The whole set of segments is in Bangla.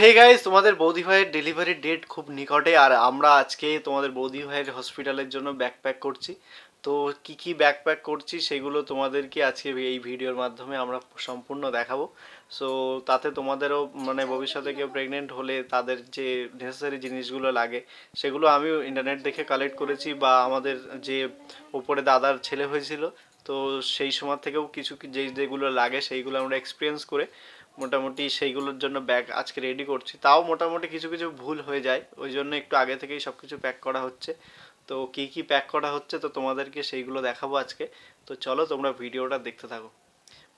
হে গাইস, তোমাদের বৌদি ভাইয়ের ডেলিভারি ডেট খুব নিকটে। আর আমরা আজকে তোমাদের বৌদি ভাইয়ের হসপিটালের জন্য ব্যাকপ্যাক করছি। তো কি কি ব্যাকপ্যাক করছি সেগুলো তোমাদেরকে আজকে এই ভিডিওর মাধ্যমে আমরা সম্পূর্ণ দেখাবো। সো তাতে তোমাদেরও মানে ভবিষ্যতে কেউ প্রেগনেন্ট হলে তাদের যে নেসেসারি জিনিসগুলো লাগে সেগুলো আমিও ইন্টারনেট দেখে কালেক্ট করেছি, বা আমাদের যে উপরে দাদার ছেলে হয়েছিল তো সেই সময় থেকেও কিছু যেগুলো লাগে সেইগুলো আমরা এক্সপিরিয়েন্স করে মোটামুটি সেইগুলোর জন্য ব্যাগ আজকে রেডি করছি। তাও মোটামুটি কিছু কিছু ভুল হয়ে যায়, ওই জন্য একটু আগে থেকেই সব কিছু প্যাক করা হচ্ছে। তো কি কি প্যাক করা হচ্ছে তো তোমাদেরকে সেইগুলো দেখাবো আজকে। তো চলো তোমরা ভিডিওটা দেখতে থাকো।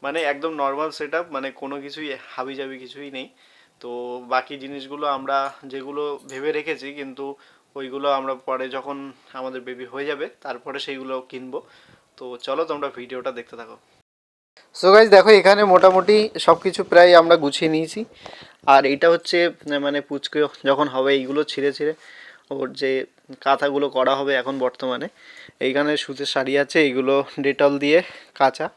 মানে একদম নর্মাল সেট আপ, মানে কোনো কিছুই হাবিজাবি কিছুই নেই। তো বাকি জিনিসগুলো আমরা যেগুলো ভেবে রেখেছি, কিন্তু ওইগুলো আমরা পরে যখন আমাদের বেবি হয়ে যাবে তারপরে সেইগুলো কিনবো। তো চলো তোমরা ভিডিওটা দেখতে থাকো। সো গাইজ দেখো, এখানে মোটামুটি সব কিছু প্রায় আমরা গুছিয়ে নিয়েছি। আর এটা হচ্ছে মানে পুচকে যখন হবে এইগুলো ছিঁড়ে ছিঁড়ে ওর যে কাঁথাগুলো করা হবে এখন বর্তমানে। এইখানে সুতির শাড়ি আছে, এইগুলো ডেটল দিয়ে কাঁচা,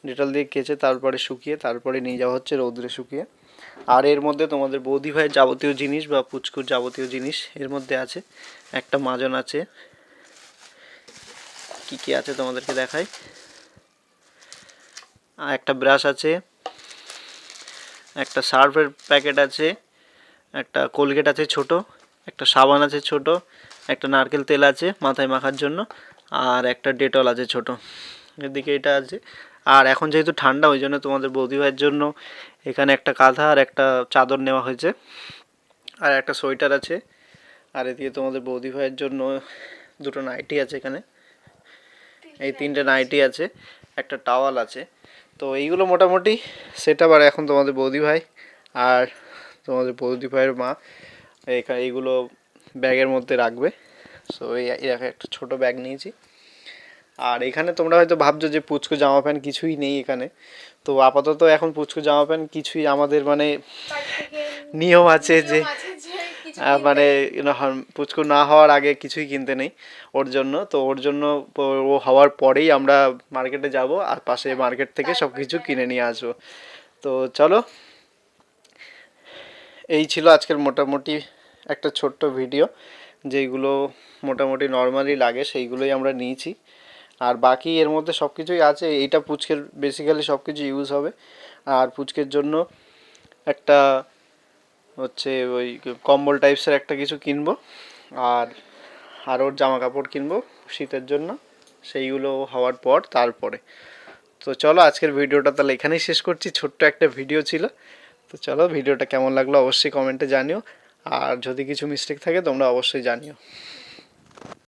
ডেটল দিয়ে কেচে তারপরে শুকিয়ে তারপরে নিয়ে যাওয়া হচ্ছে রৌদ্রে শুকিয়ে। আর এর মধ্যে তোমাদের বৌদি ভাইয়ের যাবতীয় জিনিস বা পুচকুর যাবতীয় জিনিস এর মধ্যে আছে। একটা মাজন আছে, কি কি আছে তোমাদেরকে দেখাই। একটা ব্রাশ আছে, একটা সার্ফের প্যাকেট আছে, একটা কোলগেট আছে ছোট, একটা সাবান আছে ছোট, একটা নারকেল তেল আছে মাথায় মাখার জন্য, আর একটা ডেটল আছে ছোট। এদিকে এটা আছে। আর এখন যেহেতু ঠান্ডা ওই জন্য তোমাদের বৌদি ভাইয়ের জন্য এখানে একটা কাঁথা আর একটা চাদর নেওয়া হয়েছে, আর একটা সোয়েটার আছে। আর এদিকে তোমাদের বৌদি ভাইয়ের জন্য দুটো নাইটি আছে এখানে, এই তিনটে নাইটি আছে, একটা টাওয়াল আছে। তো এইগুলো মোটামুটি সেট আপ। আর এখন তোমাদের বৌদি ভাই আর তোমাদের বৌদি ভাইয়ের মা এইগুলো ব্যাগের মধ্যে রাখবে। সো এই একটা ছোটো ব্যাগ নিয়েছি। আর এখানে তোমরা হয়তো ভাবছো যে পুচকু জামা প্যান্ট কিছুই নেই এখানে। তো আপাতত এখন পুচকু জামা প্যান্ট কিছুই আমাদের মানে নিয়ম আছে যে মানে পুচকু না হওয়ার আগে কিছুই কিনতে নেই ওর জন্য। তো ওর জন্য ও হওয়ার পরেই আমরা মার্কেটে যাব আর পাশে মার্কেট থেকে সব কিছু কিনে নিয়ে আসবো। তো চলো, এই ছিল আজকের মোটামুটি একটা ছোট্ট ভিডিও, যেইগুলো মোটামুটি নর্মালি লাগে সেইগুলোই আমরা নিয়েছি। আর বাকি এর মধ্যে সব কিছুই আছে। এইটা পুচকের বেসিক্যালি সব কিছু ইউজ হবে। আর পুচকের জন্য একটা হচ্ছে ওই কম্বল টাইপসের একটা কিছু কিনবো, আর আর ওর জামা কাপড় কিনবো শীতের জন্য, সেইগুলো হওয়ার পর তারপরে। তো চলো আজকের ভিডিওটা তাহলে এখানেই শেষ করছি, ছোট্ট একটা ভিডিও ছিল। তো চলো, ভিডিওটা কেমন লাগলো অবশ্যই কমেন্টে জানিও, আর যদি কিছু মিস্টেক থাকে তোমরা অবশ্যই জানিও।